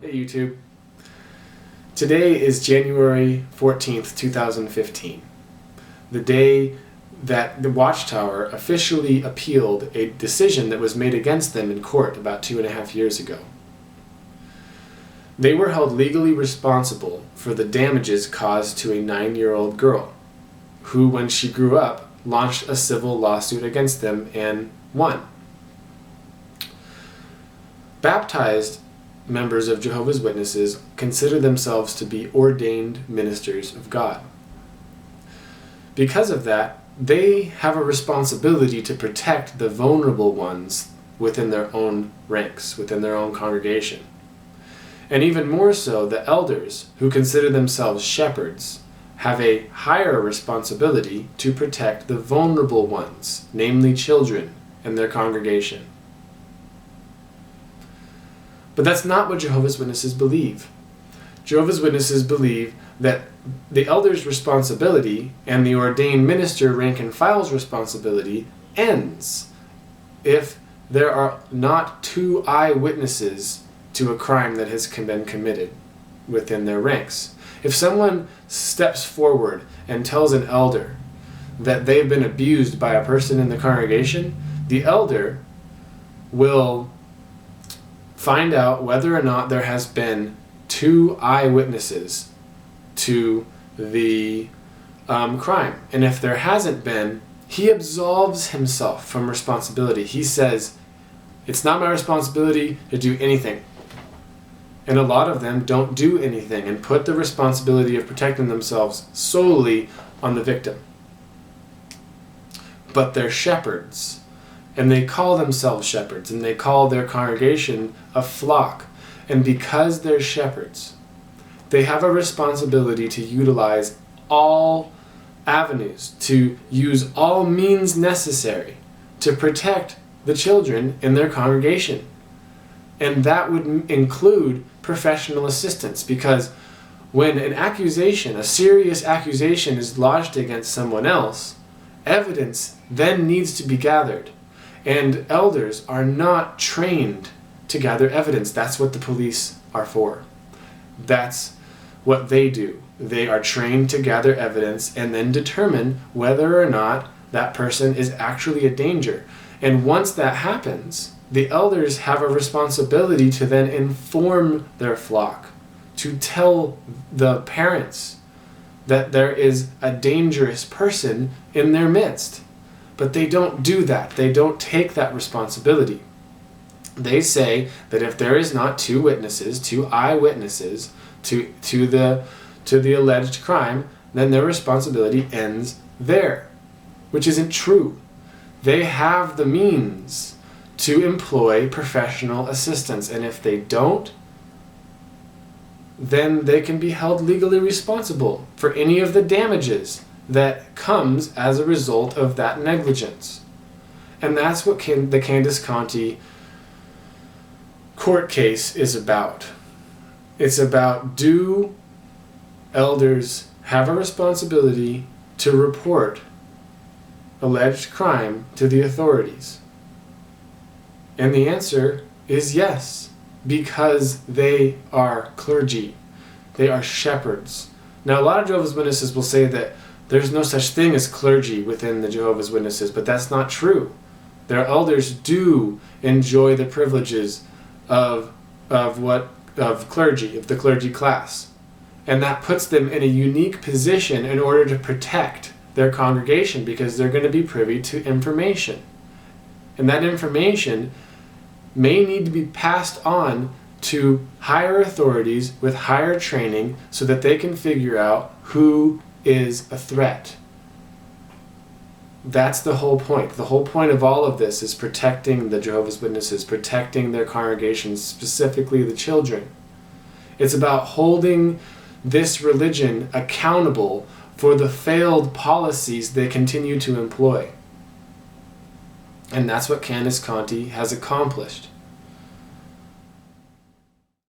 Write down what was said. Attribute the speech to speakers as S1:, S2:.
S1: Hey YouTube. Today is January 14th, 2015. The day that the Watchtower officially appealed a decision that was made against them in court about 2.5 years ago. They were held legally responsible for the damages caused to a 9-year-old girl, who, when she grew up, launched a civil lawsuit against them and won. Baptized members of Jehovah's Witnesses consider themselves to be ordained ministers of God. Because of that, they have a responsibility to protect the vulnerable ones within their own ranks, within their own congregation. And even more so, the elders, who consider themselves shepherds, have a higher responsibility to protect the vulnerable ones, namely children, in their congregation. But that's not what Jehovah's Witnesses believe. Jehovah's Witnesses believe that the elder's responsibility and the ordained minister rank and file's responsibility ends if there are not 2 eyewitnesses to a crime that has been committed within their ranks. If someone steps forward and tells an elder that they've been abused by a person in the congregation, the elder will find out whether or not there has been 2 eyewitnesses to the crime. And if there hasn't been, he absolves himself from responsibility. He says, it's not my responsibility to do anything. And a lot of them don't do anything and put the responsibility of protecting themselves solely on the victim. But they're shepherds. And they call themselves shepherds, and they call their congregation a flock. And because they're shepherds, they have a responsibility to utilize all avenues, to use all means necessary to protect the children in their congregation. And that would include professional assistance, because when an accusation, a serious accusation, is lodged against someone else, evidence then needs to be gathered. And elders are not trained to gather evidence. That's what the police are for. That's what they do. They are trained to gather evidence and then determine whether or not that person is actually a danger. And once that happens, the elders have a responsibility to then inform their flock, to tell the parents that there is a dangerous person in their midst. But they don't do that. They don't take that responsibility. They say that if there is not 2 witnesses, 2 eyewitnesses to the alleged crime, then their responsibility ends there, which isn't true. They have the means to employ professional assistance, and if they don't, then they can be held legally responsible for any of the damages that comes as a result of that negligence. And that's what the Candace Conti court case is about. It's about, do elders have a responsibility to report alleged crime to the authorities? And the answer is yes, because they are clergy. They are shepherds. Now, a lot of Jehovah's Witnesses will say that there's no such thing as clergy within the Jehovah's Witnesses, but that's not true. Their elders do enjoy the privileges of the clergy class. And that puts them in a unique position in order to protect their congregation, because they're going to be privy to information. And that information may need to be passed on to higher authorities with higher training so that they can figure out who is a threat. That's the whole point. The whole point of all of this is protecting the Jehovah's Witnesses, protecting their congregations, specifically the children. It's about holding this religion accountable for the failed policies they continue to employ. And that's what Candace Conti has accomplished.